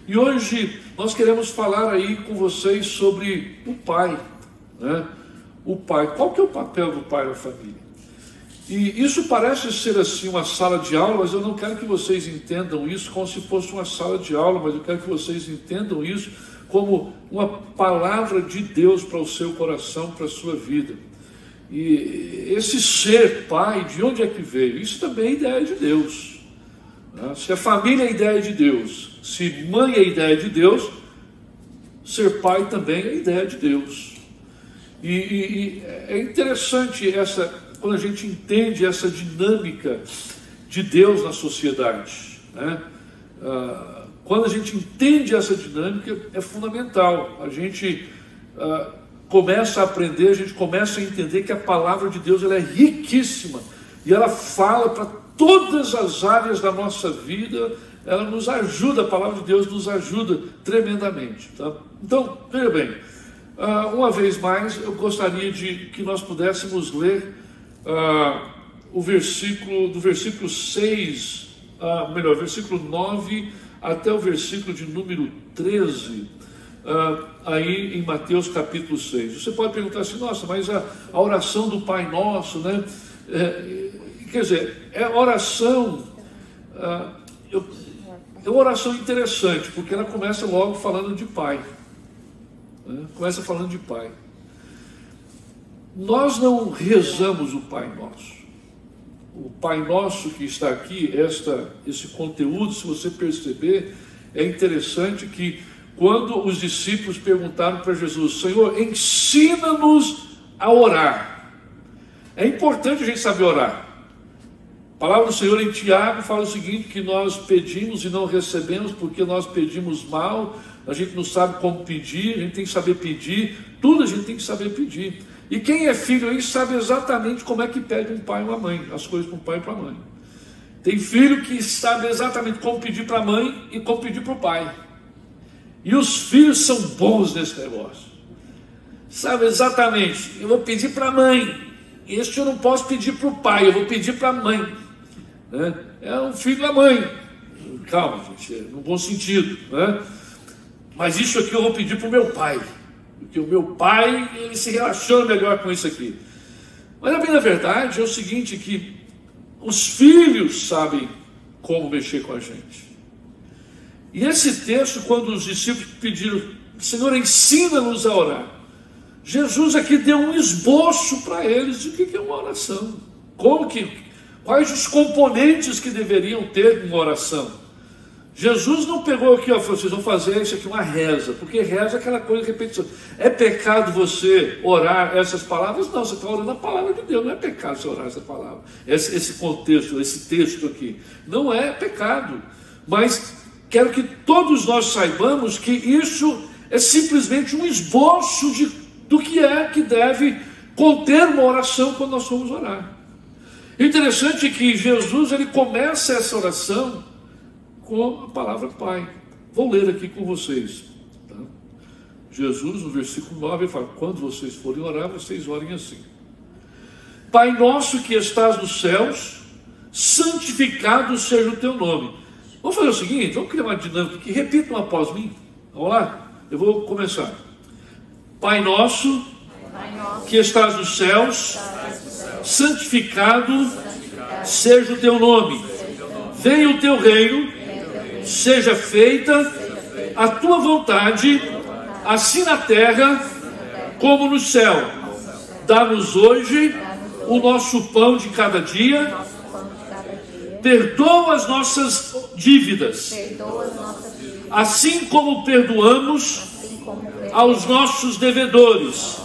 E hoje nós queremos falar aí com vocês sobre o pai, né? O pai. Qual que é o papel do pai na família? E isso parece ser assim uma sala de aula, mas eu não quero que vocês entendam isso como se fosse uma sala de aula, mas eu quero que vocês entendam isso como uma palavra de Deus para o seu coração, para a sua vida. E esse ser pai, de onde é que veio? Isso também é ideia de Deus, né? Se a família é ideia de Deus, se mãe é ideia de Deus, ser pai também é ideia de Deus. E é interessante quando a gente entende essa dinâmica de Deus na sociedade, né? Quando a gente entende essa dinâmica, é fundamental. A gente começa a aprender, a gente começa a entender que a palavra de Deus ela é riquíssima e ela fala para todas as áreas da nossa vida. Ela nos ajuda, a palavra de Deus nos ajuda tremendamente, tá? Então, veja bem, uma vez mais eu gostaria de que nós pudéssemos ler o versículo, do versículo 6, versículo 9 até o versículo de número 13, aí em Mateus capítulo 6. Você pode perguntar assim, nossa, mas a oração do Pai Nosso, né? Quer dizer, é oração, é uma oração interessante, porque ela começa logo falando de Pai, né? Começa falando de Pai. Nós não rezamos o Pai Nosso. O Pai Nosso que está aqui, esse conteúdo, se você perceber, é interessante que quando os discípulos perguntaram para Jesus, Senhor, ensina-nos a orar. É importante a gente saber orar. A palavra do Senhor em Tiago fala o seguinte, que nós pedimos e não recebemos porque nós pedimos mal, a gente não sabe como pedir, a gente tem que saber pedir, tudo a gente tem que saber pedir. E quem é filho aí sabe exatamente como é que pede um pai e uma mãe, as coisas para um pai e para a mãe. Tem filho que sabe exatamente como pedir para a mãe e como pedir para o pai. E os filhos são bons nesse negócio. Sabe exatamente, eu vou pedir para a mãe, este eu não posso pedir para o pai, eu vou pedir para a mãe, né? É um filho da mãe. Calma, gente, no bom sentido, né? Mas isso aqui eu vou pedir para o meu pai, porque o meu pai, ele se relaciona melhor com isso aqui. Mas a bem na verdade é o seguinte, que os filhos sabem como mexer com a gente. E esse texto, quando os discípulos pediram, Senhor, ensina-nos a orar, Jesus aqui deu um esboço para eles de o que é uma oração. Quais os componentes que deveriam ter uma oração. Jesus não pegou aqui, falou, vocês vão fazer isso aqui uma reza, porque reza é aquela coisa de repetição. É pecado você orar essas palavras? Não, você está orando a palavra de Deus, não é pecado você orar essa palavra. Esse contexto, esse texto aqui, não é pecado. Mas quero que todos nós saibamos que isso é simplesmente um esboço do que é que deve conter uma oração quando nós formos orar. Interessante é que Jesus ele começa essa oração com a palavra Pai. Vou ler aqui com vocês, tá? Jesus, no versículo 9, ele fala, quando vocês forem orar, vocês orem assim. Pai nosso que estás nos céus, santificado seja o teu nome. Vamos fazer o seguinte, vamos criar uma dinâmica aqui, repitam após mim. Vamos lá? Eu vou começar. Pai nosso, que estás nos céus, santificado seja o teu nome. Venha o teu reino, seja feita a tua vontade, assim na terra como no céu. Dá-nos hoje o nosso pão de cada dia. Perdoa as nossas dívidas, assim como perdoamos aos nossos devedores.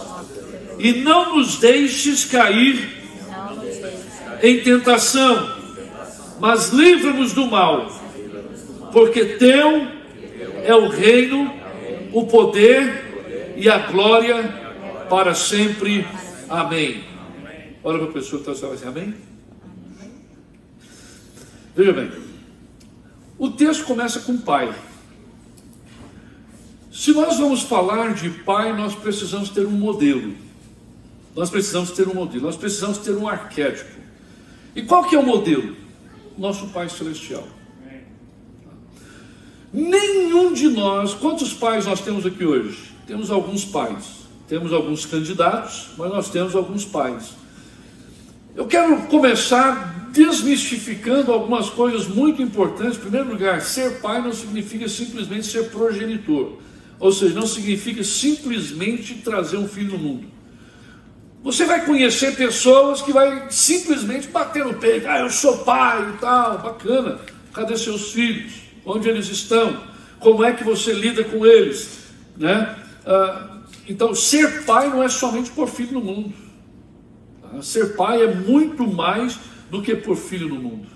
E não nos deixes cair em tentação, mas livra-nos do mal, porque teu é o reino, o poder e a glória para sempre. Amém. Olha para a pessoa que está assim, amém? Veja bem, o texto começa com pai. Se nós vamos falar de pai, nós precisamos ter um modelo. Nós precisamos ter um modelo, nós precisamos ter um arquétipo. E qual que é o modelo? Nosso Pai Celestial. Nenhum de nós, quantos pais nós temos aqui hoje? Temos alguns pais, temos alguns candidatos, mas nós temos alguns pais. Eu quero começar desmistificando algumas coisas muito importantes. Em primeiro lugar, ser pai não significa simplesmente ser progenitor, ou seja, não significa simplesmente trazer um filho no mundo. Você vai conhecer pessoas que vai simplesmente bater no peito, eu sou pai e tal, bacana. Cadê seus filhos? Onde eles estão? Como é que você lida com eles? Né? Então, ser pai não é somente pôr filho no mundo. Tá? Ser pai é muito mais do que pôr filho no mundo.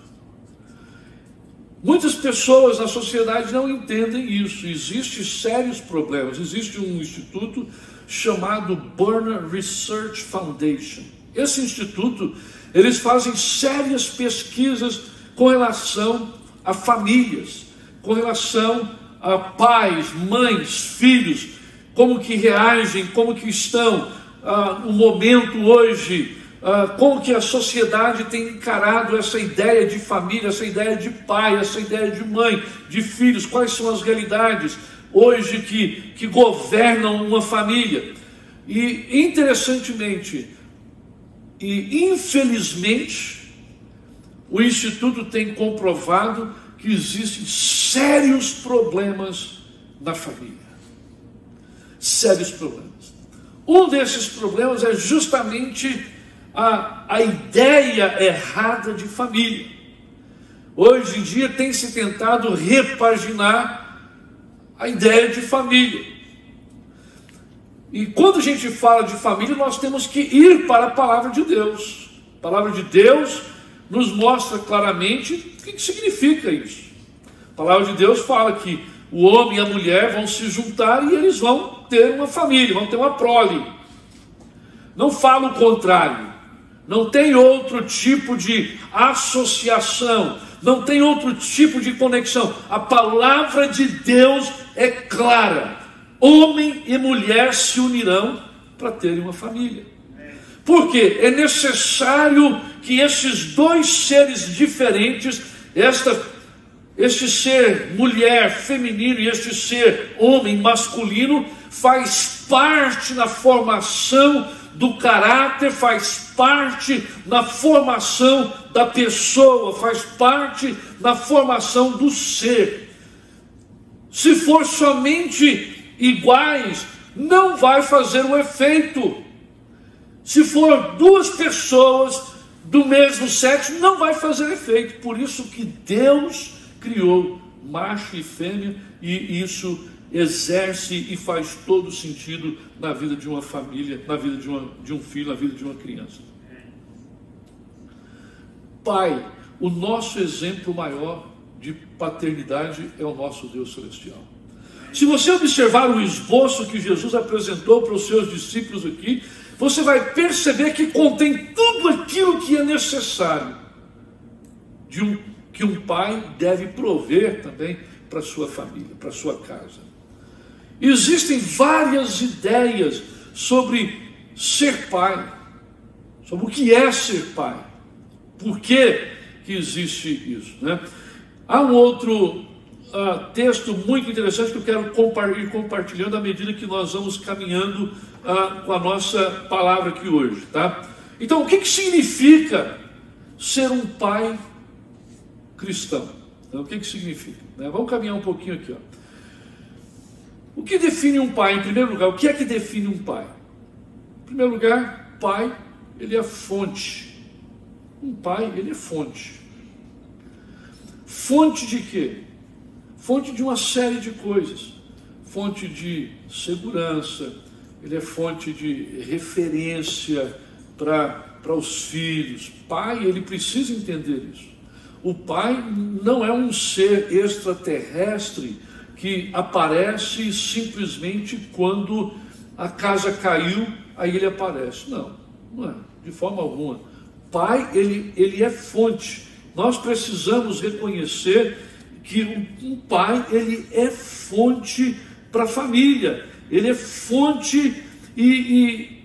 Muitas pessoas na sociedade não entendem isso. Existem sérios problemas. Existe um instituto chamado Barna Research Foundation. Esse instituto, eles fazem sérias pesquisas com relação a famílias, com relação a pais, mães, filhos, como que reagem, como que estão no momento hoje, como que a sociedade tem encarado essa ideia de família, essa ideia de pai, essa ideia de mãe, de filhos, quais são as realidades hoje que governam uma família. E interessantemente e infelizmente, o Instituto tem comprovado que existem sérios problemas na família. Sérios problemas. Um desses problemas é justamente a ideia errada de família. Hoje em dia tem se tentado repaginar a ideia de família. E quando a gente fala de família, nós temos que ir para a palavra de Deus. A palavra de Deus nos mostra claramente o que significa isso. A palavra de Deus fala que o homem e a mulher vão se juntar e eles vão ter uma família, vão ter uma prole. Não fala o contrário. Não tem outro tipo de associação, não tem outro tipo de conexão. A palavra de Deus é clara. Homem e mulher se unirão para terem uma família. Porque é necessário que esses dois seres diferentes, este ser mulher feminino e este ser homem masculino, faz parte na formação do caráter, faz parte na formação da pessoa, faz parte na formação do ser. Se for somente iguais, não vai fazer um efeito. Se for duas pessoas do mesmo sexo, não vai fazer efeito. Por isso que Deus criou macho e fêmea, e isso exerce e faz todo sentido na vida de uma família, na vida de um filho, na vida de uma criança. Pai, o nosso exemplo maior de paternidade é o nosso Deus celestial. Se você observar o esboço que Jesus apresentou para os seus discípulos aqui, você vai perceber que contém tudo aquilo que é necessário que um pai deve prover também para a sua família, para a sua casa. Existem várias ideias sobre ser pai, sobre o que é ser pai, por que existe isso, né? Há um outro texto muito interessante que eu quero ir compartilhando à medida que nós vamos caminhando com a nossa palavra aqui hoje, tá? Então, o que significa ser um pai cristão? Então, o que significa? Né? Vamos caminhar um pouquinho aqui, ó. O que define um pai? Em primeiro lugar, o que é que define um pai? Em primeiro lugar, pai, ele é fonte. Um pai, ele é fonte. Fonte de quê? Fonte de uma série de coisas. Fonte de segurança, ele é fonte de referência para os filhos. Pai, ele precisa entender isso. O pai não é um ser extraterrestre que aparece simplesmente quando a casa caiu, aí ele aparece. Não é, de forma alguma. Pai, ele é fonte. Nós precisamos reconhecer que um pai, ele é fonte para a família. Ele é fonte e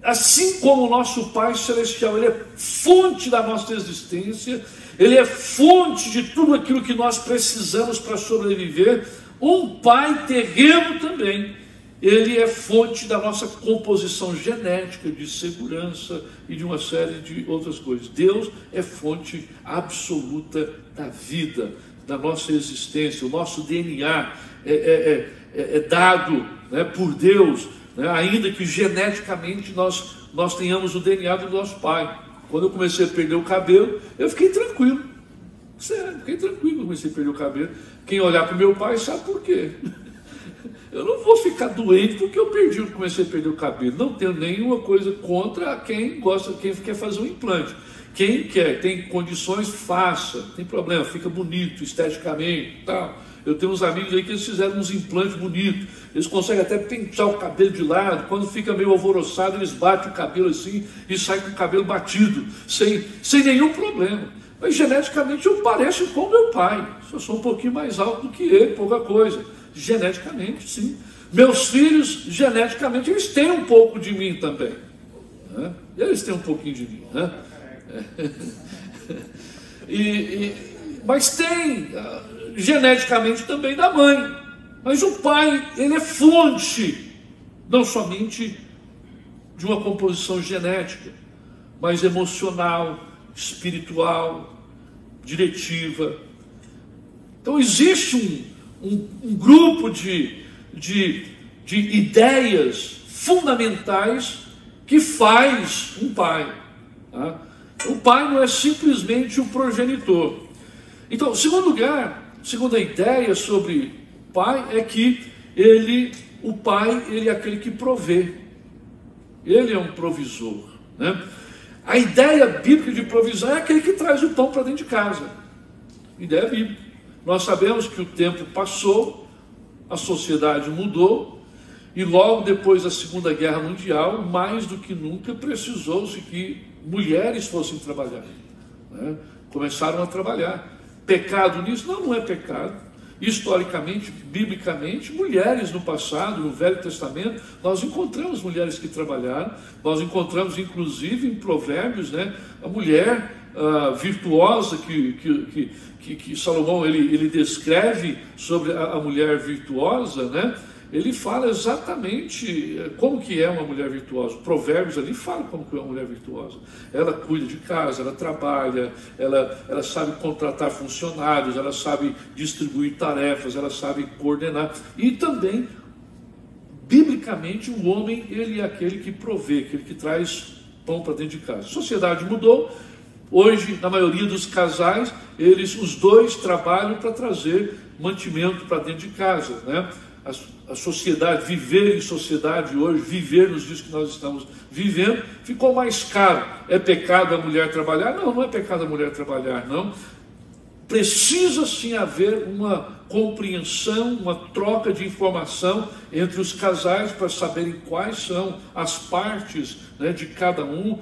assim como o nosso Pai Celestial, Ele é fonte da nossa existência, Ele é fonte de tudo aquilo que nós precisamos para sobreviver. Um Pai terreno também, Ele é fonte da nossa composição genética, de segurança e de uma série de outras coisas. Deus é fonte absoluta da vida, da nossa existência. O nosso DNA é dado, né, por Deus, né, ainda que geneticamente nós tenhamos o DNA do nosso pai. Quando eu comecei a perder o cabelo, eu fiquei tranquilo. Sério, fiquei tranquilo quando comecei a perder o cabelo. Quem olhar para o meu pai sabe por quê. Eu não vou ficar doente porque eu comecei a perder o cabelo. Não tenho nenhuma coisa contra quem gosta, quem quer fazer um implante. Quem quer, tem condições, faça. Não tem problema, fica bonito esteticamente e tal. Eu tenho uns amigos aí que eles fizeram uns implantes bonitos. Eles conseguem até pentear o cabelo de lado. Quando fica meio alvoroçado, eles batem o cabelo assim e saem com o cabelo batido, sem nenhum problema. Mas geneticamente eu pareço com meu pai. Só sou um pouquinho mais alto do que ele, pouca coisa. Geneticamente, sim. Meus filhos, geneticamente, eles têm um pouco de mim também. Né? Eles têm um pouquinho de mim. Né? Mas tem geneticamente também da mãe. Mas o pai, ele é fonte, não somente de uma composição genética, mas emocional, espiritual, diretiva. Então existe um grupo de ideias fundamentais que faz um pai. Tá? O pai não é simplesmente o progenitor. Então, segundo lugar, segunda ideia sobre o pai é que o pai é aquele que provê. Ele é um provisor. Né? A ideia bíblica de provisão é aquele que traz o pão para dentro de casa. Ideia bíblica. Nós sabemos que o tempo passou, a sociedade mudou, e logo depois da Segunda Guerra Mundial, mais do que nunca, precisou-se que mulheres fossem trabalhar. Né? Começaram a trabalhar. Pecado nisso? Não, não é pecado. Historicamente, biblicamente, mulheres no passado, no Velho Testamento, nós encontramos mulheres que trabalharam. Nós encontramos, inclusive, em Provérbios, né, a mulher virtuosa que Salomão ele descreve sobre a mulher virtuosa, né? Ele fala exatamente como que é uma mulher virtuosa. Provérbios ali fala como que é uma mulher virtuosa. Ela cuida de casa, ela trabalha, ela sabe contratar funcionários, ela sabe distribuir tarefas, ela sabe coordenar. E também, biblicamente, o homem, ele é aquele que provê, aquele que traz pão para dentro de casa. A sociedade mudou. Hoje, na maioria dos casais, os dois trabalham para trazer mantimento para dentro de casa, né? A sociedade, viver em sociedade hoje, viver nos dias que nós estamos vivendo, ficou mais caro. É pecado a mulher trabalhar? Não, não é pecado a mulher trabalhar, não. Precisa sim haver uma compreensão, uma troca de informação entre os casais para saberem quais são as partes, né, de cada um,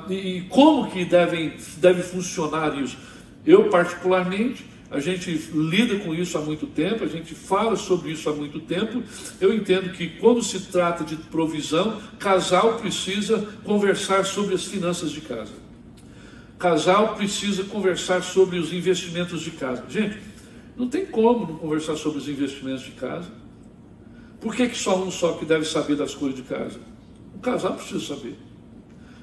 e como que deve funcionar isso. Eu, particularmente, a gente lida com isso há muito tempo, a gente fala sobre isso há muito tempo. Eu entendo que quando se trata de provisão, casal precisa conversar sobre as finanças de casa. Casal precisa conversar sobre os investimentos de casa. Gente, não tem como não conversar sobre os investimentos de casa. Por que só um só que deve saber das coisas de casa? O casal precisa saber.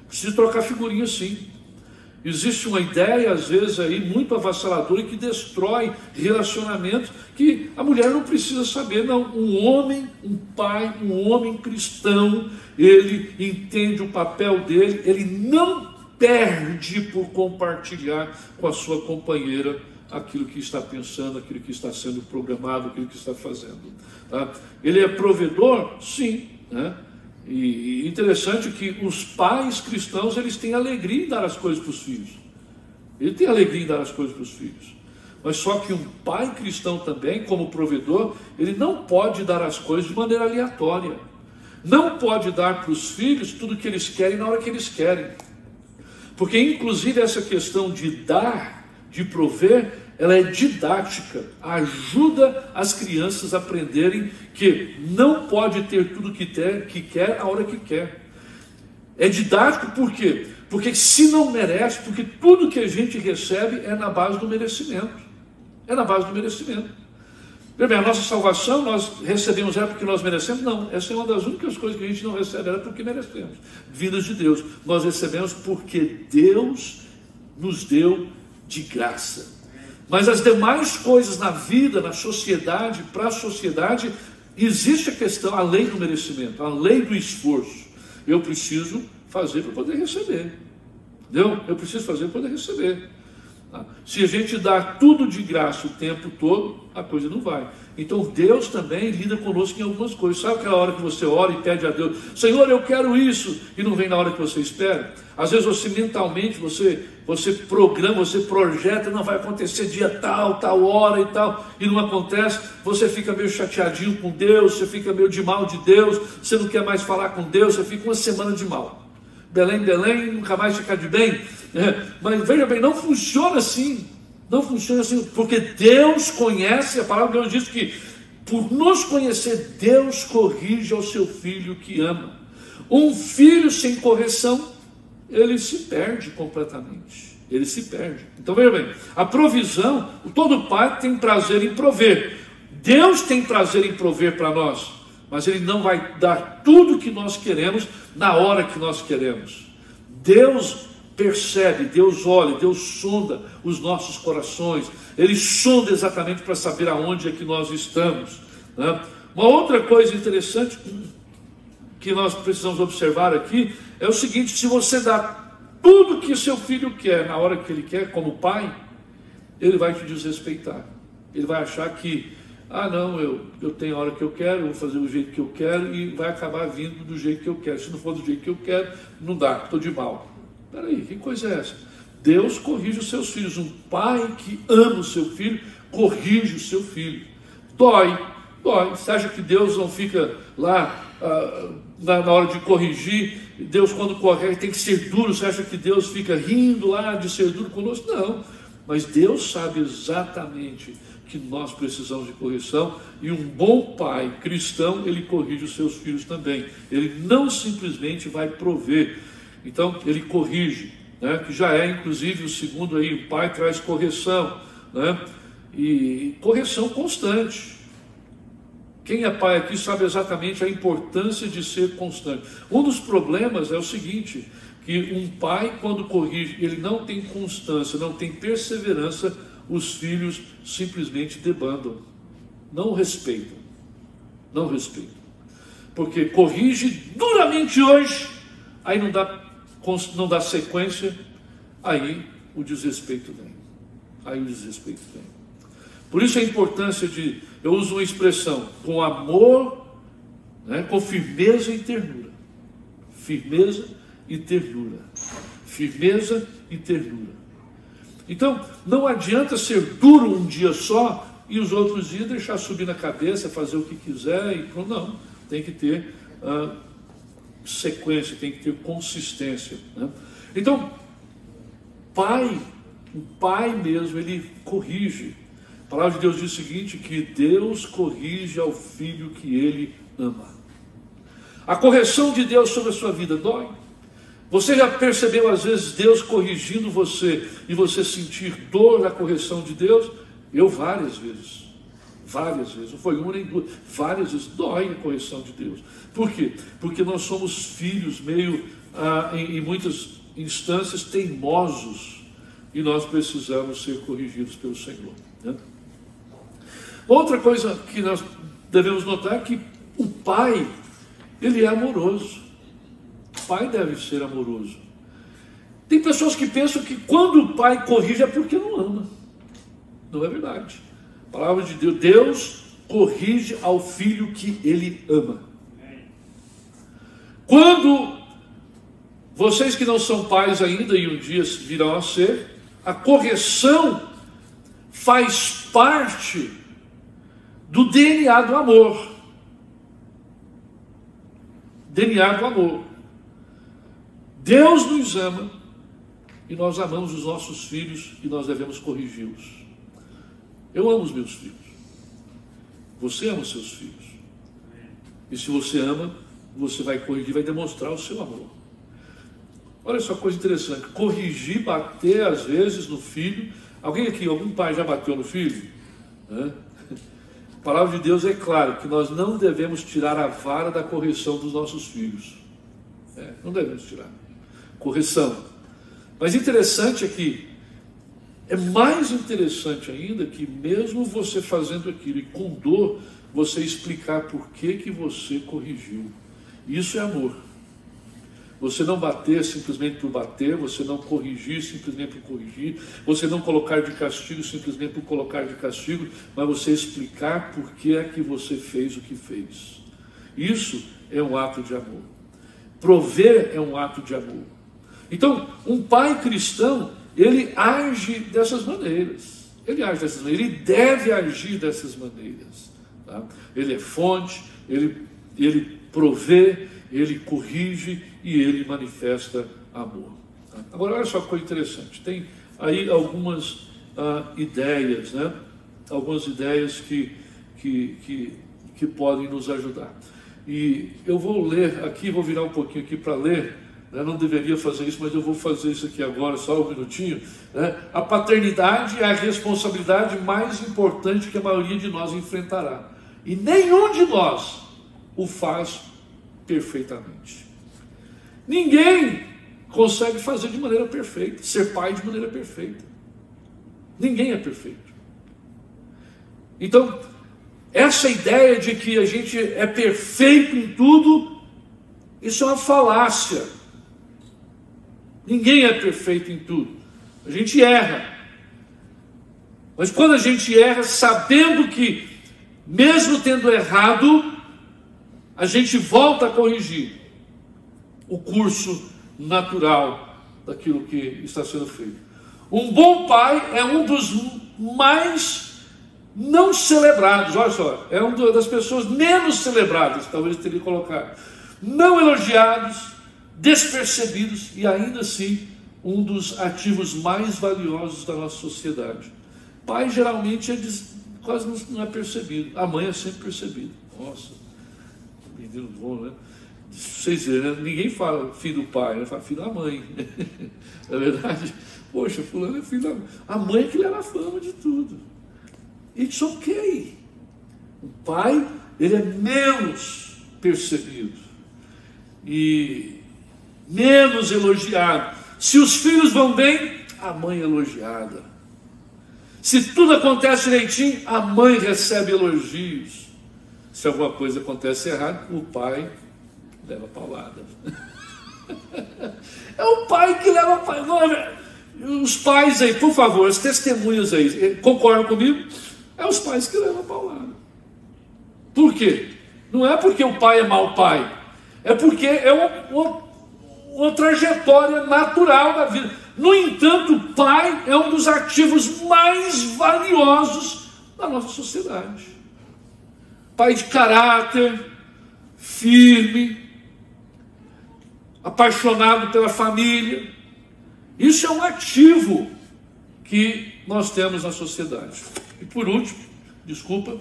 Precisa trocar figurinha, sim. Existe uma ideia, às vezes, aí muito avassaladora que destrói relacionamentos que a mulher não precisa saber. Não, um homem, um pai, um homem cristão, ele entende o papel dele, ele não perde por compartilhar com a sua companheira aquilo que está pensando, aquilo que está sendo programado, aquilo que está fazendo. Tá? Ele é provedor? Sim, né? E interessante que os pais cristãos, eles têm alegria em dar as coisas para os filhos. Ele tem alegria em dar as coisas para os filhos. Mas só que um pai cristão também, como provedor, ele não pode dar as coisas de maneira aleatória. Não pode dar para os filhos tudo o que eles querem na hora que eles querem. Porque inclusive essa questão de dar, de prover, ela é didática, ajuda as crianças a aprenderem que não pode ter tudo que quer a hora que quer. É didático por quê? Porque se não merece, porque tudo que a gente recebe é na base do merecimento. É na base do merecimento. Bem, a nossa salvação nós recebemos porque nós merecemos? Não, essa é uma das únicas coisas que a gente não recebe, era porque merecemos. Vindas de Deus. Nós recebemos porque Deus nos deu de graça. Mas as demais coisas na vida, na sociedade, para a sociedade, existe a questão, a lei do merecimento, a lei do esforço. Eu preciso fazer para poder receber. Entendeu? Eu preciso fazer para poder receber. Se a gente dá tudo de graça o tempo todo, a coisa não vai. Então Deus também lida conosco em algumas coisas. Sabe aquela hora que você ora e pede a Deus, Senhor, eu quero isso, e não vem na hora que você espera? Às vezes você mentalmente, você programa, você projeta, não vai acontecer dia tal, tal hora e tal, e não acontece, você fica meio chateadinho com Deus, você fica meio de mal de Deus, você não quer mais falar com Deus, você fica uma semana de mal. Belém, nunca mais ficar de bem. Mas veja bem, não funciona assim. Não funciona assim, porque Deus conhece, a palavra de Deus diz que por nos conhecer, Deus corrige ao seu filho que ama. Um filho sem correção, ele se perde completamente. Ele se perde. Então veja bem, a provisão, todo pai tem prazer em prover. Deus tem prazer em prover para nós, mas Ele não vai dar tudo que nós queremos na hora que nós queremos. Deus percebe, Deus olha, Deus sonda os nossos corações. Ele sonda exatamente para saber aonde é que nós estamos, né? Uma outra coisa interessante que nós precisamos observar aqui é o seguinte: se você dá tudo que seu filho quer na hora que ele quer, como pai, ele vai te desrespeitar. Ele vai achar que não, eu tenho a hora que eu quero, eu vou fazer do jeito que eu quero, e vai acabar vindo do jeito que eu quero. Se não for do jeito que eu quero, não dá, estou de mal. Peraí, que coisa é essa? Deus corrige os seus filhos. Um pai que ama o seu filho, corrige o seu filho. Dói. Você acha que Deus não fica lá na hora de corrigir? Deus, quando corrige, tem que ser duro. Você acha que Deus fica rindo lá de ser duro conosco? Não. Mas Deus sabe exatamente que nós precisamos de correção, e um bom pai cristão, ele corrige os seus filhos também. Ele não simplesmente vai prover, então ele corrige, né? Que já é inclusive o segundo aí, o pai traz correção, né? E correção constante. Quem é pai aqui sabe exatamente a importância de ser constante. Um dos problemas é o seguinte, que um pai, quando corrige, ele não tem constância, não tem perseverança, os filhos simplesmente debandam, não respeitam, porque corrige duramente hoje, aí não dá sequência, aí o desrespeito vem. Por isso a importância eu uso uma expressão, com amor, né, com firmeza e ternura. Firmeza e ternura. Então, não adianta ser duro um dia só e os outros dias deixar subir na cabeça, fazer o que quiser e pronto. Não, tem que ter sequência, tem que ter consistência, né? Então, o pai mesmo, ele corrige. A palavra de Deus diz o seguinte, que Deus corrige ao filho que ele ama. A correção de Deus sobre a sua vida dói. Você já percebeu às vezes Deus corrigindo você e você sentir dor na correção de Deus? Eu várias vezes, não foi uma nem duas, várias vezes dói a correção de Deus. Por quê? Porque nós somos filhos meio, em muitas instâncias, teimosos, e nós precisamos ser corrigidos pelo Senhor, né? Outra coisa que nós devemos notar é que o pai, ele é amoroso. O pai deve ser amoroso. Tem pessoas que pensam que quando o pai corrige é porque não ama. Não é verdade. A palavra de Deus, Deus corrige ao filho que ele ama. Quando vocês que não são pais ainda e um dia virão a ser, a correção faz parte do DNA do amor. DNA do amor. Deus nos ama e nós amamos os nossos filhos e nós devemos corrigi-los. Eu amo os meus filhos. Você ama os seus filhos. E se você ama, você vai corrigir, vai demonstrar o seu amor. Olha só, coisa interessante. Corrigir, bater às vezes no filho. Alguém aqui, algum pai já bateu no filho? A palavra de Deus é clara que nós não devemos tirar a vara da correção dos nossos filhos. Não devemos tirar. Correção. Mas interessante é que é mais interessante ainda que mesmo você fazendo aquilo e com dor, você explicar por que você corrigiu. Isso é amor. Você não bater simplesmente por bater, você não corrigir simplesmente por corrigir, você não colocar de castigo simplesmente por colocar de castigo, mas você explicar por que é que você fez o que fez. Isso é um ato de amor. Prover é um ato de amor. Então, um pai cristão, ele age dessas maneiras. Ele deve agir dessas maneiras. Tá? Ele é fonte, ele provê, ele corrige e ele manifesta amor. Tá? Agora, olha só que coisa interessante. Tem aí algumas ideias, né? Algumas ideias que podem nos ajudar. E eu vou ler aqui, vou virar um pouquinho aqui para ler. Eu não deveria fazer isso, mas eu vou fazer isso aqui agora, só um minutinho. A paternidade é a responsabilidade mais importante que a maioria de nós enfrentará. E nenhum de nós o faz perfeitamente. Ninguém consegue fazer de maneira perfeita, ser pai de maneira perfeita. Ninguém é perfeito. Então, essa ideia de que a gente é perfeito em tudo, isso é uma falácia. Ninguém é perfeito em tudo. A gente erra. Mas quando a gente erra, sabendo que, mesmo tendo errado, a gente volta a corrigir o curso natural daquilo que está sendo feito. Um bom pai é um dos mais não celebrados, olha só, é uma das pessoas menos celebradas, talvez teria colocado, não elogiados, despercebidos e ainda assim um dos ativos mais valiosos da nossa sociedade. Pai geralmente quase não é percebido, a mãe é sempre percebida. Nossa, menino bom, né? Vocês verem, né? Ninguém fala filho do pai, né? Fala filho da mãe. Na verdade, poxa, fulano é filho da mãe. A mãe que leva a fama de tudo. It's ok. O pai, ele é menos percebido e menos elogiado. Se os filhos vão bem, a mãe é elogiada. Se tudo acontece direitinho, a mãe recebe elogios. Se alguma coisa acontece errado, o pai leva paulada. É o pai que leva paulada. Os pais aí, por favor, as testemunhas aí, concordam comigo? É os pais que levam paulada. Por quê? Não é porque o pai é mau pai, é porque é uma trajetória natural da vida. No entanto, o pai é um dos ativos mais valiosos da nossa sociedade. Pai de caráter, firme, apaixonado pela família. Isso é um ativo que nós temos na sociedade. E por último, desculpa,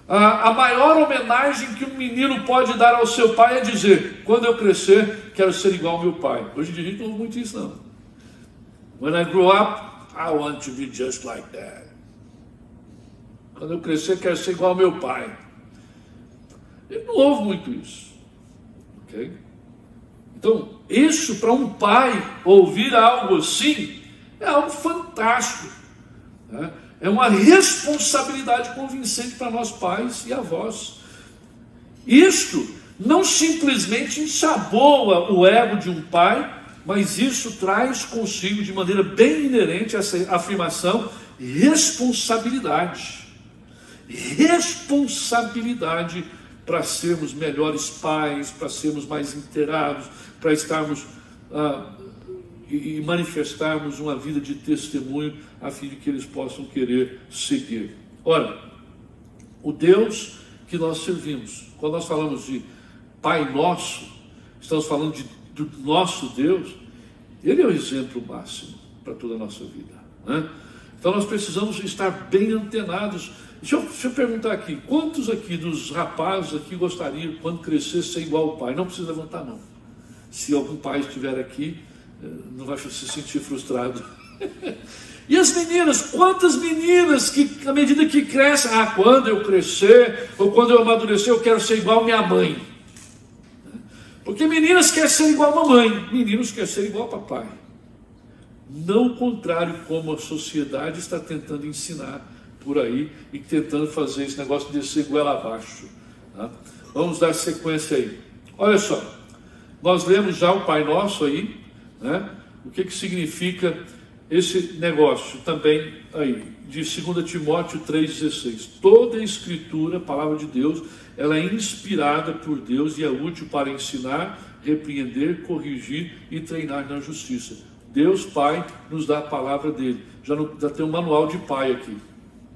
a maior homenagem que um menino pode dar ao seu pai é dizer: quando eu crescer, quero ser igual ao meu pai. Hoje em dia a gente não ouve muito isso, não. When I grow up, I want to be just like that. Quando eu crescer, quero ser igual ao meu pai. Ele não ouve muito isso. Ok? Então, isso para um pai ouvir algo assim é algo fantástico. Né? É uma responsabilidade convincente para nós pais e avós. Isto não simplesmente ensaboa o ego de um pai, mas isso traz consigo de maneira bem inerente essa afirmação: responsabilidade. Responsabilidade para sermos melhores pais, para sermos mais inteirados, para estarmos e manifestarmos uma vida de testemunho a fim de que eles possam querer seguir. Ora, o Deus que nós servimos, quando nós falamos de Pai Nosso, estamos falando do nosso Deus. Ele é o exemplo máximo para toda a nossa vida, né? Então nós precisamos estar bem antenados. Deixa eu perguntar aqui, quantos aqui dos rapazes aqui gostariam, quando crescer, ser igual ao pai? Não precisa levantar, não. Se algum pai estiver aqui, não vai se sentir frustrado. E as meninas, quantas meninas que, à medida que crescem, quando eu crescer, ou quando eu amadurecer, eu quero ser igual minha mãe. Porque meninas querem ser igual a mamãe, meninos querem ser igual a papai. Não o contrário, como a sociedade está tentando ensinar por aí e tentando fazer esse negócio de descer goela abaixo. Tá? Vamos dar sequência aí. Olha só, nós lemos já o Pai Nosso aí, né? O que significa esse negócio também aí, de 2 Timóteo 3,16. Toda a Escritura, a palavra de Deus, ela é inspirada por Deus e é útil para ensinar, repreender, corrigir e treinar na justiça. Deus Pai nos dá a palavra dele. Já tem um manual de pai aqui.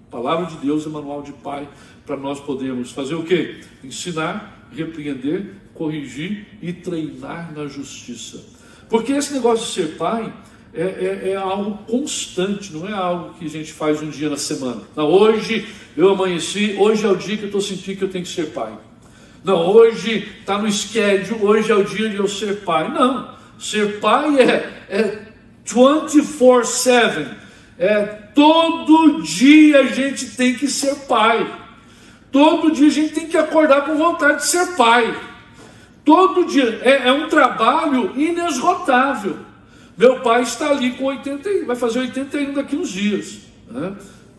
A palavra de Deus é manual de pai para nós podermos fazer o quê? Ensinar, repreender, corrigir e treinar na justiça. Porque esse negócio de ser pai é algo constante, não é algo que a gente faz um dia na semana. Não, hoje eu amanheci, hoje é o dia que eu estou sentindo que eu tenho que ser pai. Não, hoje está no schedule, hoje é o dia de eu ser pai. Não, ser pai é 24/7. Todo dia a gente tem que ser pai. Todo dia a gente tem que acordar com vontade de ser pai. Todo dia. É um trabalho inesgotável. Meu pai está ali com 81, vai fazer 81 daqui uns dias. Né?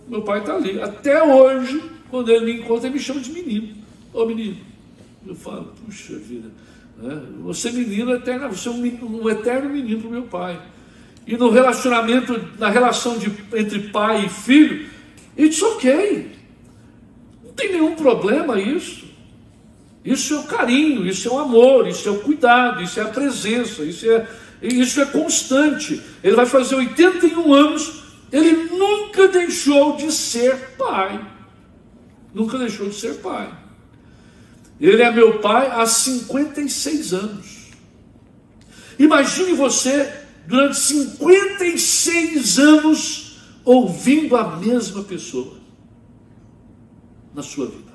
Meu pai está ali. Até hoje, quando ele me encontra, ele me chama de menino. Ô menino. Eu falo, puxa vida. Né? Você menino eterno, você é um eterno menino para o meu pai. E no relacionamento, na relação entre pai e filho, it's ok. Não tem nenhum problema isso. Isso é o carinho, isso é o amor, isso é o cuidado, isso é a presença, isso é constante. Ele vai fazer 81 anos, ele nunca deixou de ser pai. Nunca deixou de ser pai. Ele é meu pai há 56 anos. Imagine você, durante 56 anos, ouvindo a mesma pessoa na sua vida.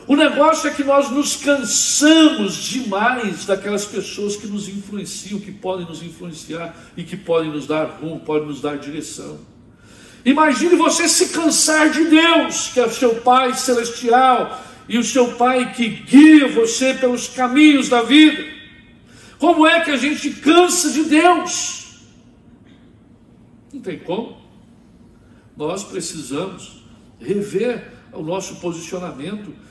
O negócio é que nós nos cansamos demais daquelas pessoas que nos influenciam, que podem nos influenciar e que podem nos dar rumo, podem nos dar direção. Imagine você se cansar de Deus, que é o seu Pai celestial, e o seu Pai que guia você pelos caminhos da vida. Como é que a gente cansa de Deus? Não tem como. Nós precisamos rever o nosso posicionamento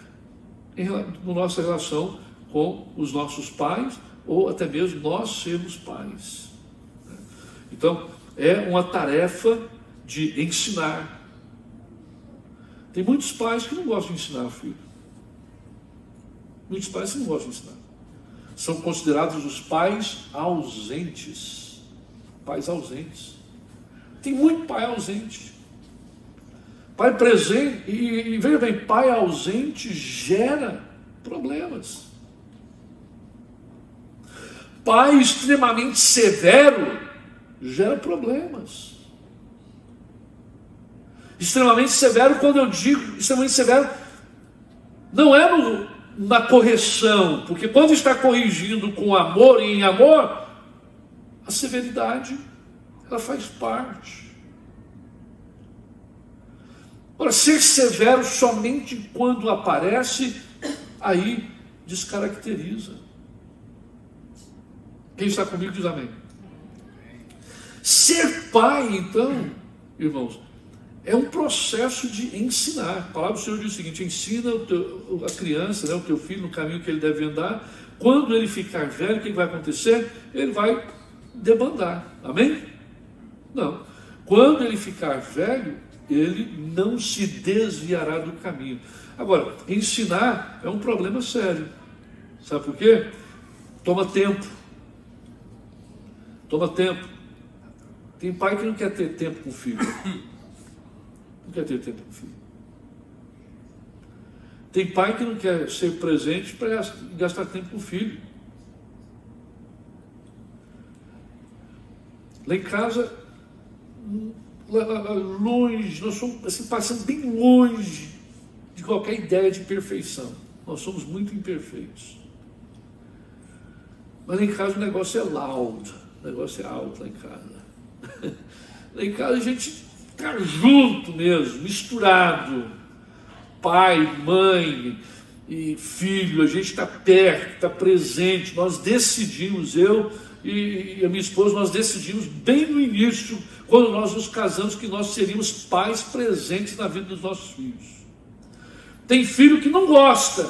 na nossa relação com os nossos pais, ou até mesmo nós sermos pais. Então, é uma tarefa de ensinar. Tem muitos pais que não gostam de ensinar o filho. Muitos pais que não gostam de ensinar. São considerados os pais ausentes. Pais ausentes. Tem muito pai ausente. Pai presente, e veja bem, pai ausente gera problemas. Pai extremamente severo gera problemas. Extremamente severo, quando eu digo extremamente severo, não é na correção, porque quando está corrigindo com amor e em amor, a severidade, ela faz parte. Ora, ser severo somente quando aparece, aí descaracteriza. Quem está comigo diz amém. Ser pai, então, irmãos, é um processo de ensinar. A palavra do Senhor diz o seguinte: ensina a criança, o teu filho, no caminho que ele deve andar. Quando ele ficar velho, o que vai acontecer? Ele vai debandar. Amém? Não. Quando ele ficar velho, ele não se desviará do caminho. Agora, ensinar é um problema sério. Sabe por quê? Toma tempo. Toma tempo. Tem pai que não quer ter tempo com o filho. Não quer ter tempo com o filho. Tem pai que não quer ser presente para gastar tempo com o filho. Lá em casa, longe, nós somos assim, passando bem longe de qualquer ideia de perfeição. Nós somos muito imperfeitos. Mas lá em casa o negócio é loud. O negócio é alto lá em casa. Lá em casa a gente está junto mesmo, misturado. Pai, mãe e filho, a gente está perto, está presente. Nós decidimos, eu e a minha esposa, nós decidimos bem no início, quando nós nos casamos, que nós seríamos pais presentes na vida dos nossos filhos. Tem filho que não gosta.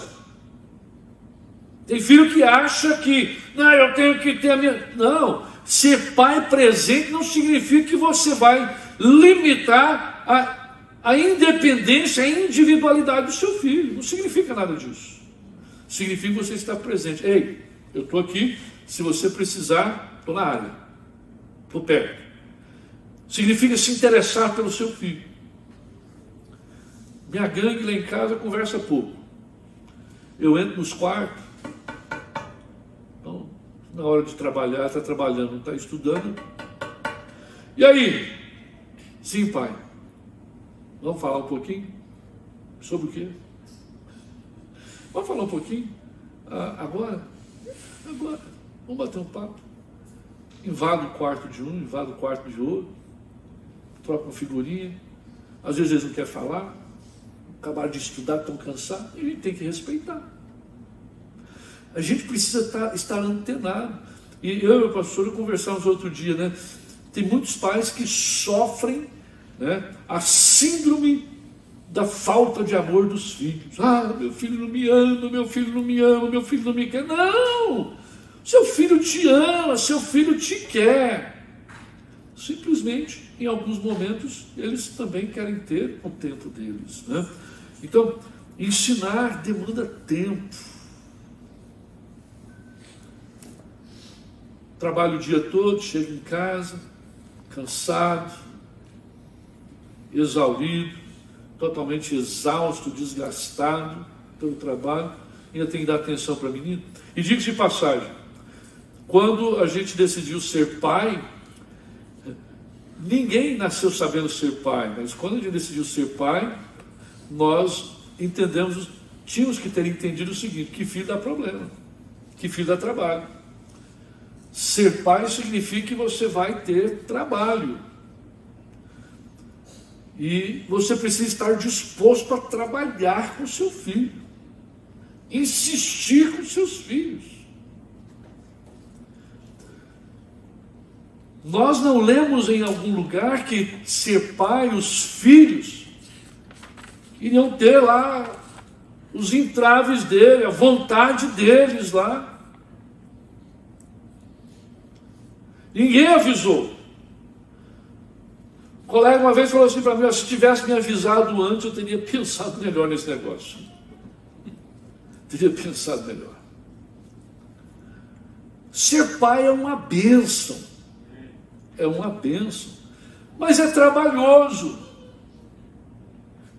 Tem filho que acha que, não, eu tenho que ter a minha... Não, ser pai presente não significa que você vai limitar a independência, a individualidade do seu filho. Não significa nada disso. Significa que você está presente. Ei, eu estou aqui, se você precisar, estou na área, estou perto. Significa se interessar pelo seu filho. Minha gangue lá em casa conversa pouco. Eu entro nos quartos, então, na hora de trabalhar, está trabalhando, não está estudando. E aí? Sim, pai. Vamos falar um pouquinho? Sobre o quê? Vamos falar um pouquinho? Agora? Agora. Vamos bater um papo. Invado o quarto de um, invado o quarto de outro. Troca uma figurinha. Às vezes eles não querem falar. Acabaram de estudar, estão cansados. E a gente tem que respeitar. A gente precisa estar antenado. E eu e o pastor conversamos outro dia, né? Tem muitos pais que sofrem, né, a síndrome da falta de amor dos filhos. Ah, meu filho não me ama, meu filho não me ama, meu filho não me quer. Não! Seu filho te ama, seu filho te quer. Simplesmente, em alguns momentos, eles também querem ter o tempo deles, né? Então, ensinar demanda tempo. Trabalho o dia todo, chego em casa, cansado, exaurido, totalmente exausto, desgastado pelo trabalho, ainda tem que dar atenção para a menina. E diga-se de passagem, quando a gente decidiu ser pai, ninguém nasceu sabendo ser pai, mas quando a gente decidiu ser pai, nós entendemos, tínhamos que ter entendido o seguinte, que filho dá problema, que filho dá trabalho. Ser pai significa que você vai ter trabalho. E você precisa estar disposto a trabalhar com seu filho. Insistir com seus filhos. Nós não lemos em algum lugar que ser pai, os filhos iriam ter lá os entraves dele, a vontade deles lá. Ninguém avisou. O colega uma vez falou assim para mim, se tivesse me avisado antes, eu teria pensado melhor nesse negócio. Teria pensado melhor. Ser pai é uma bênção. É uma bênção. Mas é trabalhoso.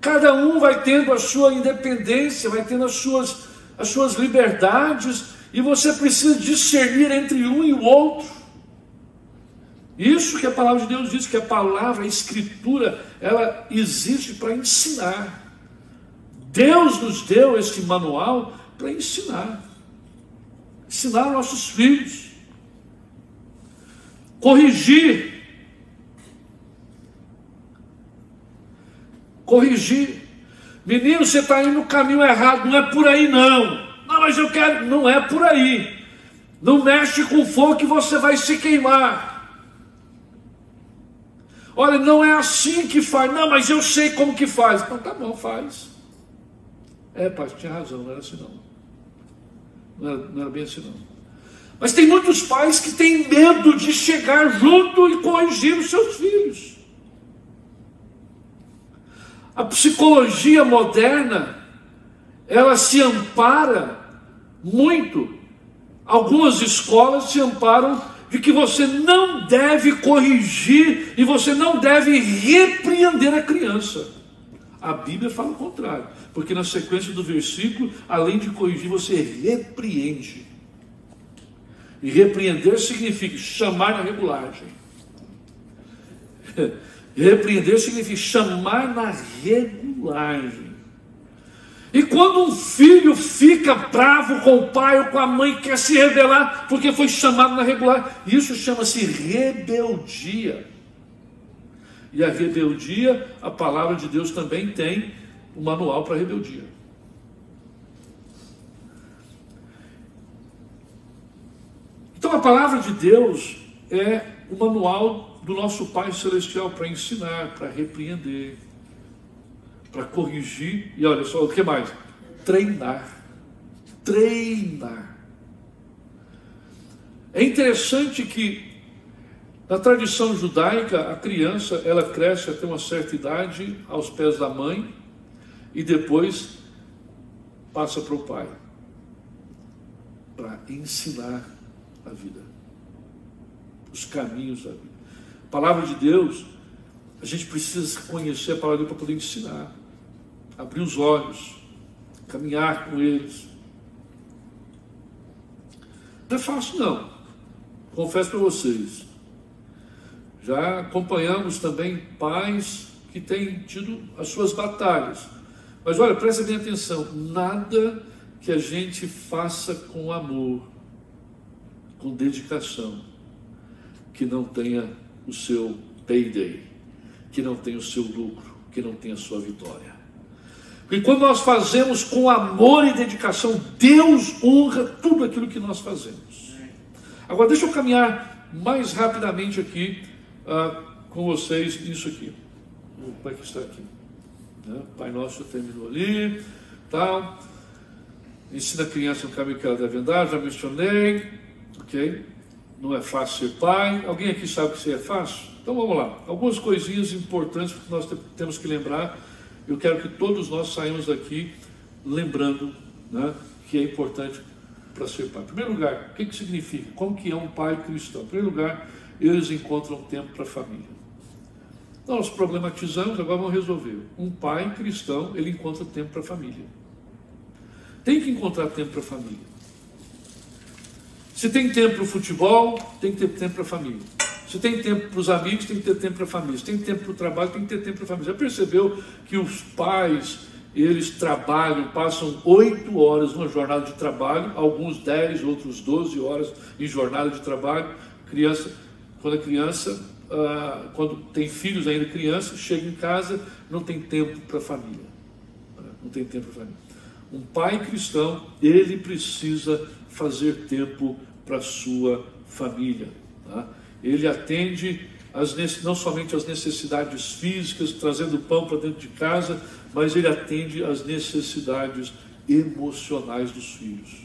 Cada um vai tendo a sua independência, vai tendo as suas liberdades, e você precisa discernir entre um e o outro. Isso que a palavra de Deus diz, que a palavra, a escritura, ela existe para ensinar. Deus nos deu este manual para ensinar. Ensinar nossos filhos. Corrigir. Corrigir. Menino, você está indo no caminho errado, não é por aí não. Não, mas eu quero, não é por aí. Não mexe com fogo que você vai se queimar. Olha, não é assim que faz. Não, mas eu sei como que faz. Então tá bom, faz. É, pai, tinha razão, não era assim não. Não era bem assim não. Mas tem muitos pais que têm medo de chegar junto e corrigir os seus filhos. A psicologia moderna, ela se ampara muito. Algumas escolas se amparam de que você não deve corrigir e você não deve repreender a criança. A Bíblia fala o contrário, porque na sequência do versículo, além de corrigir, você repreende. E repreender significa chamar na regulagem. Repreender significa chamar na regulagem. E quando um filho fica bravo com o pai ou com a mãe, quer se rebelar, porque foi chamado na regular, isso chama-se rebeldia. E a rebeldia, a palavra de Deus também tem um manual para a rebeldia. Então a palavra de Deus é o manual do nosso Pai Celestial para ensinar, para repreender, para corrigir, e olha só, o que mais? Treinar. Treinar. É interessante que na tradição judaica, a criança, ela cresce até uma certa idade aos pés da mãe e depois passa para o pai, para ensinar a vida, os caminhos da vida. A palavra de Deus, a gente precisa conhecer a palavra de Deus para poder ensinar, abrir os olhos, caminhar com eles. Não é fácil não, confesso para vocês. Já acompanhamos também pais que têm tido as suas batalhas. Mas olha, presta bem atenção, nada que a gente faça com amor, com dedicação, que não tenha o seu payday, que não tenha o seu lucro, que não tenha a sua vitória. Porque quando nós fazemos com amor e dedicação, Deus honra tudo aquilo que nós fazemos. Agora deixa eu caminhar mais rapidamente aqui com vocês nisso aqui. Como é que está aqui? Pai Nosso terminou ali, tal. Ensina a criança o caminho que ela deve andar, já mencionei, ok? Não é fácil ser pai. Alguém aqui sabe que isso é fácil? Então vamos lá. Algumas coisinhas importantes que nós temos que lembrar. Eu quero que todos nós saímos daqui lembrando, né, que é importante para ser pai. Em primeiro lugar, o que significa? Como que é um pai cristão? Em primeiro lugar, eles encontram tempo para a família. Nós problematizamos, agora vamos resolver. Um pai cristão, ele encontra tempo para a família. Tem que encontrar tempo para a família. Se tem tempo para o futebol, tem que ter tempo para a família. Se tem tempo para os amigos, tem que ter tempo para a família. Se tem tempo para o trabalho, tem que ter tempo para a família. Já percebeu que os pais, eles trabalham, passam 8 horas numa jornada de trabalho, alguns 10, outros 12 horas em jornada de trabalho. Quando tem filhos ainda criança, chega em casa, não tem tempo para a família. Não tem tempo para a família. Um pai cristão, ele precisa fazer tempo para a sua família. Tá? Ele atende não somente as necessidades físicas, trazendo pão para dentro de casa, mas ele atende as necessidades emocionais dos filhos.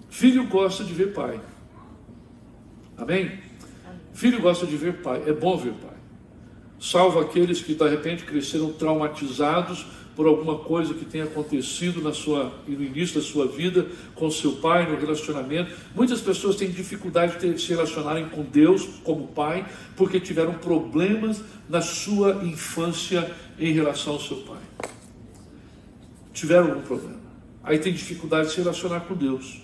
Filho gosta de ver pai. Amém? Filho gosta de ver pai, é bom ver pai. Salvo aqueles que de repente cresceram traumatizados por alguma coisa que tenha acontecido no início da sua vida com seu pai, no relacionamento. Muitas pessoas têm dificuldade de se relacionarem com Deus como pai, porque tiveram problemas na sua infância em relação ao seu pai. Tiveram algum problema. Aí tem dificuldade de se relacionar com Deus.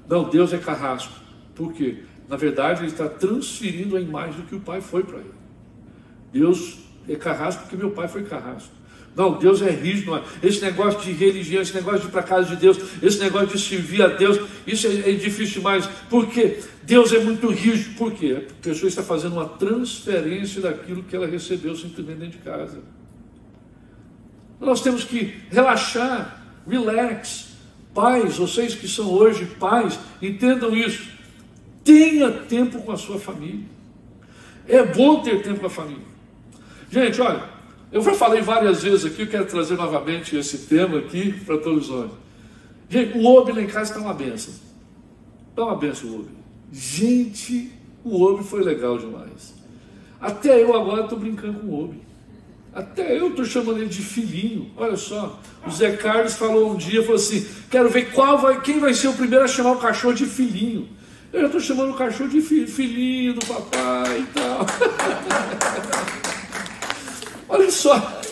Não, Deus é carrasco. Por quê? Na verdade, ele está transferindo a imagem do que o pai foi para ele. Deus é carrasco porque meu pai foi carrasco. Não, Deus é rígido. Esse negócio de religião, esse negócio de ir para a casa de Deus, esse negócio de servir a Deus, isso é difícil demais. Por quê? Deus é muito rígido. Por quê? A pessoa está fazendo uma transferência daquilo que ela recebeu simplesmente dentro de casa. Nós temos que relaxar, relax. Pais, vocês que são hoje pais, entendam isso. Tenha tempo com a sua família. É bom ter tempo com a família. Gente, olha, eu já falei várias vezes aqui, eu quero trazer novamente esse tema aqui para todos nós. Gente, o Obi lá em casa está uma benção. Está uma benção o Obi. Gente, o Obi foi legal demais. Até eu agora estou brincando com o Obi. Até eu estou chamando ele de filhinho. Olha só, o Zé Carlos falou um dia, falou assim, quero ver quem vai ser o primeiro a chamar o cachorro de filhinho. Eu já estou chamando o cachorro de filhinho do papai e tal. Olha só.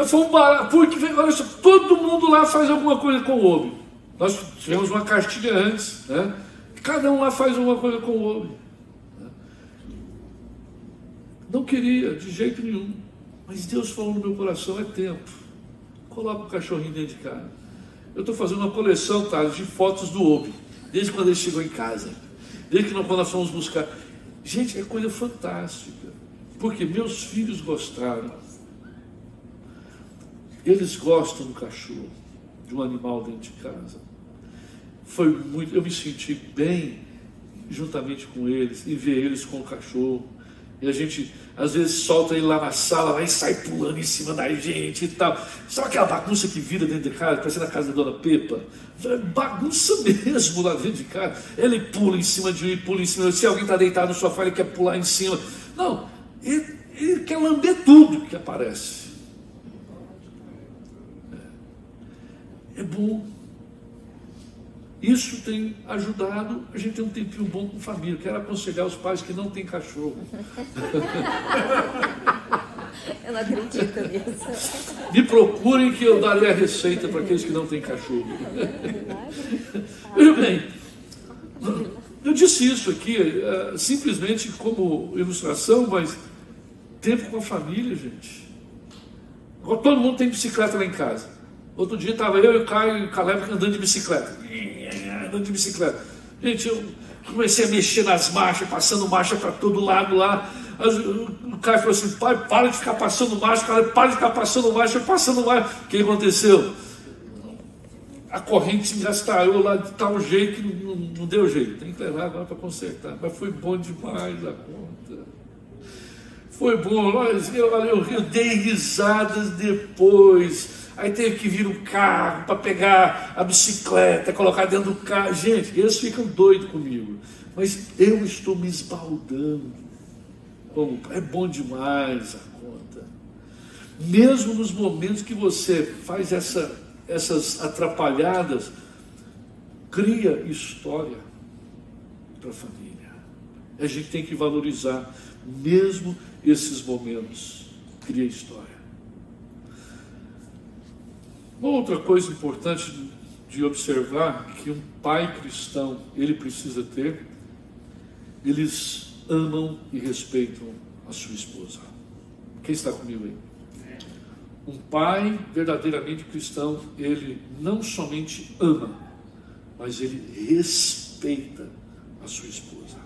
Foi um barato. Porque, olha só, todo mundo lá faz alguma coisa com o Obi. Nós tivemos uma cartilha antes, né? Cada um lá faz alguma coisa com o Obi. Não queria, de jeito nenhum. Mas Deus falou no meu coração, é tempo. coloca o cachorrinho dentro de casa. Eu estou fazendo uma coleção, Thales, de fotos do Obi, desde quando ele chegou em casa, desde que quando nós fomos buscar. Gente, é coisa fantástica, porque meus filhos gostaram. Eles gostam do cachorro, de um animal dentro de casa. Foi muito, eu me senti bem juntamente com eles, e ver eles com o cachorro. E a gente, às vezes, solta ele lá na sala, lá e sai pulando em cima da gente e tal. Sabe aquela bagunça que vira dentro de casa, parece na casa da Dona Pepa? Bagunça mesmo lá dentro de casa. Ele pula em cima de mim, pula em cima de mim. Se alguém está deitado no sofá, ele quer pular em cima. Não, ele quer lamber tudo que aparece. É bom. Isso tem ajudado a gente ter um tempinho bom com família. Quero aconselhar os pais que não têm cachorro. Eu não acredito nisso. Me procurem que eu darei a receita para aqueles que não têm cachorro. Veja bem, eu disse isso aqui simplesmente como ilustração, mas tempo com a família, gente. Todo mundo tem bicicleta lá em casa. Outro dia estava eu e o Caio e o Caleb andando de bicicleta. Gente, eu comecei a mexer nas marchas, passando marcha para todo lado lá. O Caio falou assim: pai, para de ficar passando marcha. O Caleb, para de ficar passando marcha, passando marcha. O que aconteceu? A corrente me gastarou lá de tal jeito que não deu jeito. Tem que levar agora para consertar. Mas foi bom demais a conta. Foi bom. Eu dei risadas depois. Aí teve que vir o carro para pegar a bicicleta, colocar dentro do carro. Gente, eles ficam doidos comigo. Mas eu estou me esbaldando. É bom demais a conta. Mesmo nos momentos que você faz essas atrapalhadas, cria história para a família. A gente tem que valorizar mesmo esses momentos. Cria história. Uma outra coisa importante de observar que um pai cristão ele precisa ter, eles amam e respeitam a sua esposa. Quem está comigo aí? Um pai verdadeiramente cristão, ele não somente ama, mas ele respeita a sua esposa.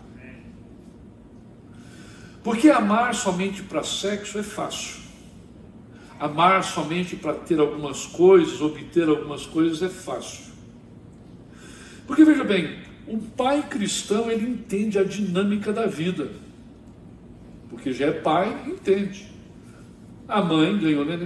Porque amar somente para sexo é fácil. Amar somente para ter algumas coisas, obter algumas coisas é fácil. Porque veja bem, um pai cristão ele entende a dinâmica da vida. Porque já é pai, entende. A mãe ganhou, né?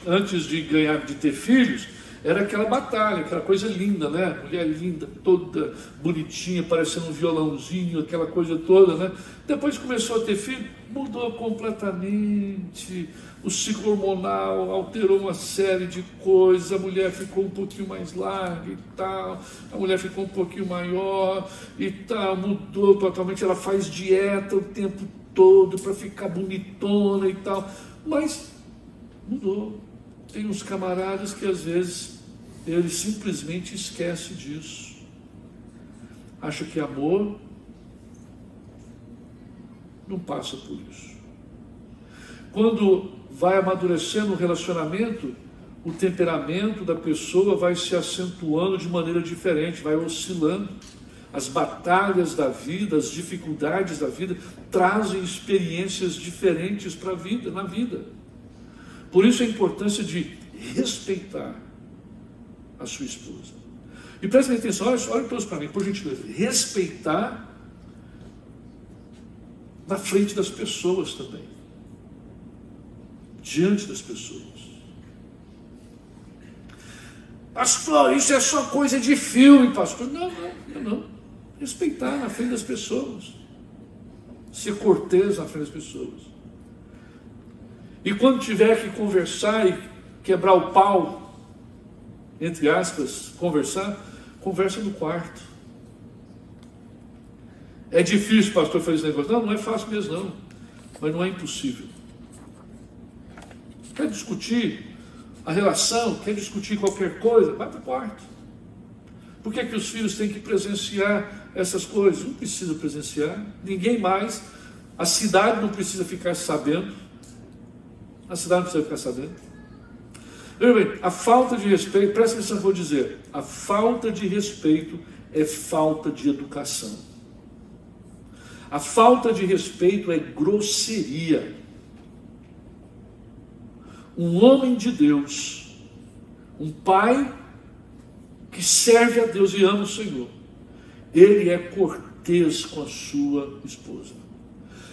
Antes de ganhar, de ter filhos, era aquela batalha, aquela coisa linda, né? Mulher linda, toda bonitinha, parecendo um violãozinho, aquela coisa toda, né? Depois começou a ter filho, mudou completamente. O ciclo hormonal alterou uma série de coisas, a mulher ficou um pouquinho mais larga e tal, a mulher ficou um pouquinho maior e tal, mudou totalmente, ela faz dieta o tempo todo para ficar bonitona e tal, mas mudou. Tem uns camaradas que às vezes ele simplesmente esquece disso. Acha que amor não passa por isso. Quando vai amadurecendo o relacionamento, o temperamento da pessoa vai se acentuando de maneira diferente, vai oscilando. As batalhas da vida, as dificuldades da vida trazem experiências diferentes para a vida, na vida. Por isso a importância de respeitar a sua esposa. E prestem atenção, olha todos para mim, por gentileza. Respeitar na frente das pessoas também. Diante das pessoas. Pastor, isso é só coisa de filme, pastor. Não. Respeitar na frente das pessoas. Ser cortês na frente das pessoas. E quando tiver que conversar e quebrar o pau, entre aspas, conversa no quarto. É difícil, pastor, fazer esse negócio. Não é fácil mesmo, não. Mas não é impossível. Quer discutir a relação, quer discutir qualquer coisa, vai para o quarto. Por que os filhos têm que presenciar essas coisas? Não precisa presenciar, ninguém mais. A cidade não precisa ficar sabendo. A cidade não precisa ficar sabendo. Veja bem, a falta de respeito, presta atenção que eu vou dizer, a falta de respeito é falta de educação. A falta de respeito é grosseria. Um homem de Deus, um pai que serve a Deus e ama o Senhor, ele é cortês com a sua esposa.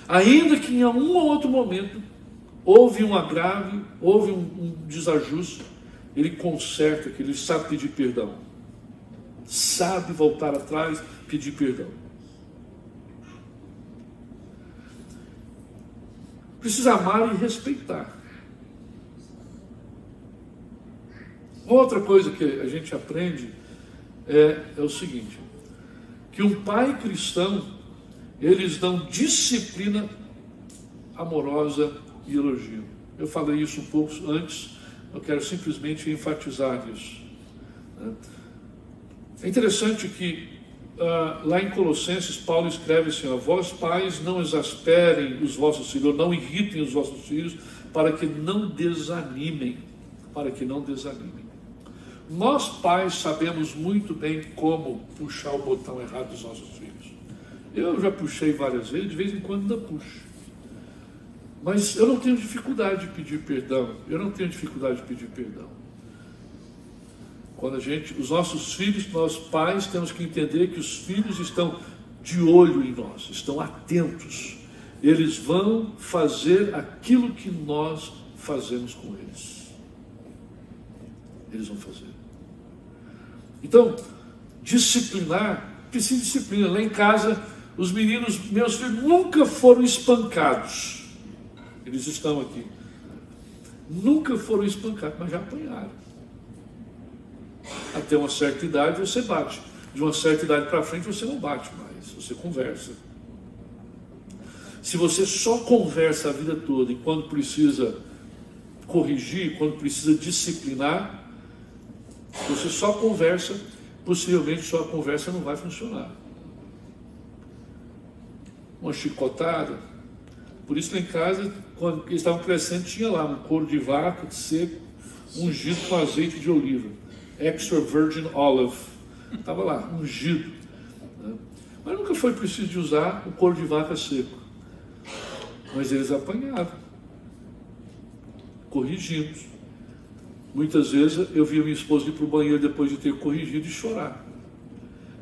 Ainda que em um ou outro momento houve um agravo, houve um desajuste, ele conserta, que ele sabe pedir perdão. Sabe voltar atrás, pedir perdão. Precisa amar e respeitar. Outra coisa que a gente aprende é o seguinte, que um pai cristão, eles dão disciplina amorosa e elogio. Eu falei isso um pouco antes, eu quero simplesmente enfatizar isso. É interessante que lá em Colossenses, Paulo escreve assim, vós pais não exasperem os vossos filhos, não irritem os vossos filhos, para que não desanimem, Nós pais sabemos muito bem como puxar o botão errado dos nossos filhos. Eu já puxei várias vezes, de vez em quando ainda puxo. Mas eu não tenho dificuldade de pedir perdão. Quando os nossos filhos, nós pais, temos que entender que os filhos estão de olho em nós, estão atentos. Eles vão fazer aquilo que nós fazemos com eles. Eles vão fazer. Então, disciplinar, precisa de disciplina. Lá em casa, os meninos, meus filhos, nunca foram espancados. Eles estão aqui. Nunca foram espancados, mas já apanharam. Até uma certa idade você bate. De uma certa idade para frente você não bate mais, você conversa. Se você só conversa a vida toda e quando precisa corrigir, quando precisa disciplinar, você só conversa, possivelmente sua conversa não vai funcionar. Uma chicotada. Por isso lá em casa, quando eles estavam crescendo, tinha lá um couro de vaca seco, ungido com azeite de oliva. Extra virgin olive. Estava lá, ungido. Mas nunca foi preciso de usar o couro de vaca seco. Mas eles apanharam. Corrigimos. Muitas vezes eu via minha esposa ir para o banheiro depois de ter corrigido e chorar.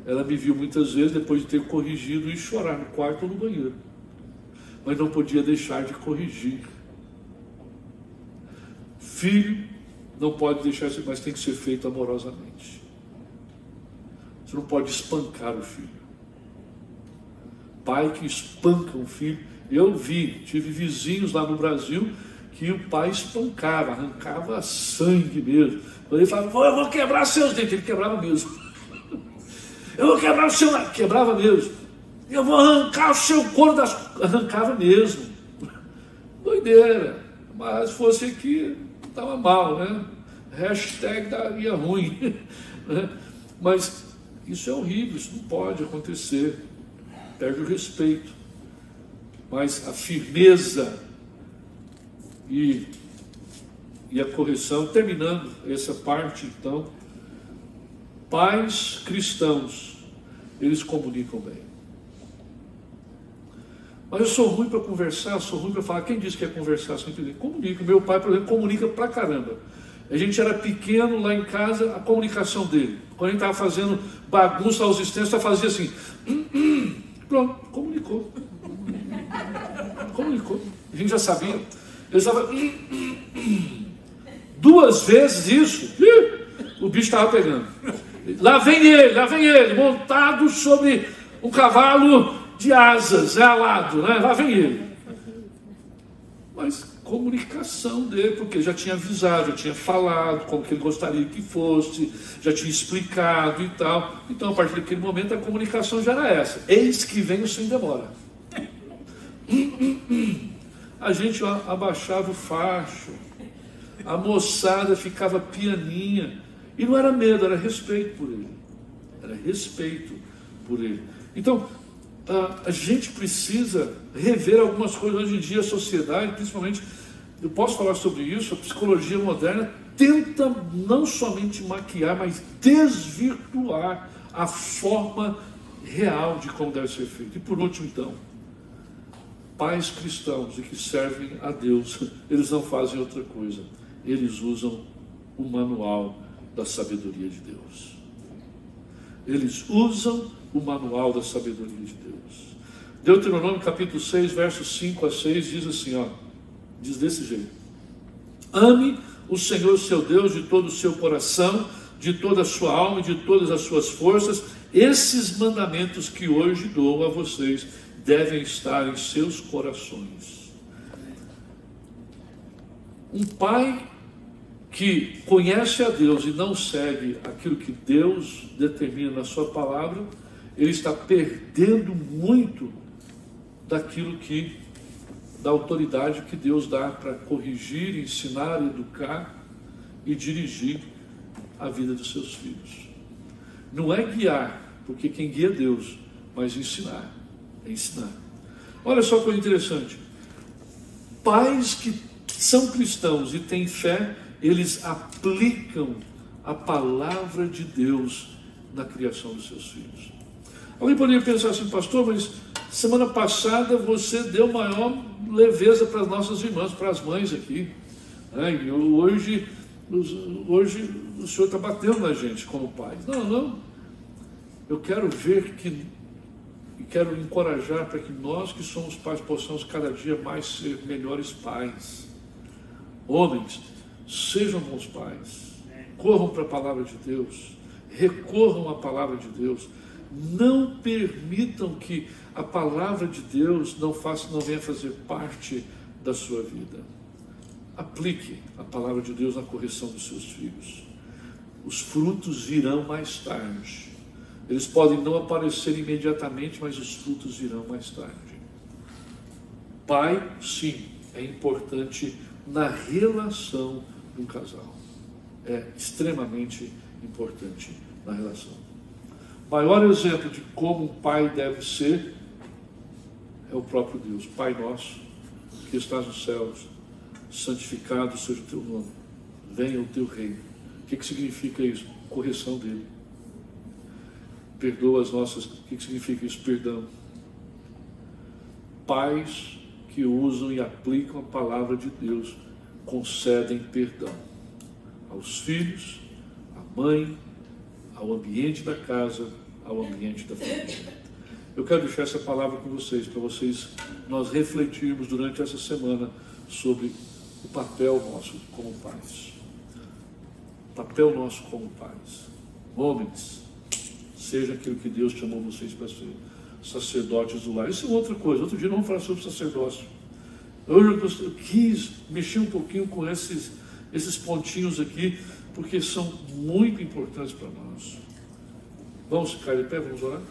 Ela me viu muitas vezes depois de ter corrigido e chorar no quarto ou no banheiro. Mas não podia deixar de corrigir. Filho não pode deixar, mas tem que ser feito amorosamente. Você não pode espancar o filho. Pai que espanca um filho. Eu tive vizinhos lá no Brasil que o pai espancava, arrancava sangue mesmo. Quando ele falava, eu vou quebrar seus dentes, ele quebrava mesmo. Eu vou quebrar o seu nariz, quebrava mesmo. Eu vou arrancar o seu couro das... Arrancava mesmo. Doideira. Mas se fosse aqui, estava mal, né? Hashtag daria ruim. Mas isso é horrível, isso não pode acontecer. Perde o respeito. Mas a firmeza e a correção, terminando essa parte, então, pais cristãos, eles comunicam bem. Mas eu sou ruim para conversar, eu sou ruim para falar. Quem disse que é conversar sem entender? Comunica. Meu pai, por exemplo, comunica pra caramba. A gente era pequeno lá em casa, a comunicação dele. Quando a gente estava fazendo bagunça aos extensos, só fazia assim. Pronto, comunicou. Comunicou. A gente já sabia. Ele estava... 2 vezes isso. O bicho estava pegando. Lá vem ele, montado sobre um cavalo de asas, alado, né? Lá vem ele. Mas comunicação dele, porque já tinha avisado, já tinha falado como que ele gostaria que fosse, já tinha explicado e tal. Então, a partir daquele momento, a comunicação já era essa. Eis que venho sem demora. A gente abaixava o facho, a moçada ficava pianinha. E não era medo, era respeito por ele. Era respeito por ele. Então, a gente precisa rever algumas coisas. Hoje em dia, a sociedade, principalmente eu posso falar sobre isso, a psicologia moderna tenta não somente maquiar, mas desvirtuar a forma real de como deve ser feito. E por último, então, pais cristãos e que servem a Deus, eles não fazem outra coisa, eles usam o manual da sabedoria de Deus. Eles usam o manual da sabedoria de Deus. Deuteronômio capítulo 6, versos 5 a 6, diz assim, ó, diz desse jeito: ame o Senhor seu Deus de todo o seu coração, de toda a sua alma e de todas as suas forças. Esses mandamentos que hoje dou a vocês devem estar em seus corações. Um pai que conhece a Deus e não segue aquilo que Deus determina na sua palavra, ele está perdendo muito da autoridade que Deus dá para corrigir, ensinar, educar e dirigir a vida dos seus filhos. Não é guiar, porque quem guia é Deus, mas ensinar. É ensinar. Olha só que coisa interessante. Pais que são cristãos e têm fé, eles aplicam a palavra de Deus na criação dos seus filhos. Alguém poderia pensar assim, pastor, mas semana passada você deu maior leveza para as nossas irmãs, para as mães aqui, né? E hoje o senhor está batendo na gente como pai. Não. Eu quero ver e quero encorajar para que nós que somos pais possamos cada dia mais ser melhores pais. Homens, sejam bons pais, corram para a palavra de Deus, recorram à palavra de Deus, não permitam que a palavra de Deus não venha fazer parte da sua vida. Aplique a palavra de Deus na correção dos seus filhos. Os frutos virão mais tarde. Eles podem não aparecer imediatamente, mas os frutos virão mais tarde. Pai, sim, é importante na relação de um casal. É extremamente importante na relação. O maior exemplo de como um pai deve ser é o próprio Deus. Pai nosso, que estás nos céus, santificado seja o teu nome, venha o teu reino. O que significa isso? Correção dele. Perdoa as nossas... O que significa isso? Perdão. Pais que usam e aplicam a palavra de Deus concedem perdão aos filhos, à mãe, ao ambiente da casa, ao ambiente da família. Eu quero deixar essa palavra com vocês, para nós refletirmos durante essa semana sobre o papel nosso como pais. O papel nosso como pais. Homens, seja aquilo que Deus chamou vocês para ser, sacerdotes do lar. Isso é outra coisa. Outro dia nós vamos falar sobre sacerdócio. Hoje eu quis mexer um pouquinho com esses pontinhos aqui, porque são muito importantes para nós. Vamos ficar de pé, vamos orar?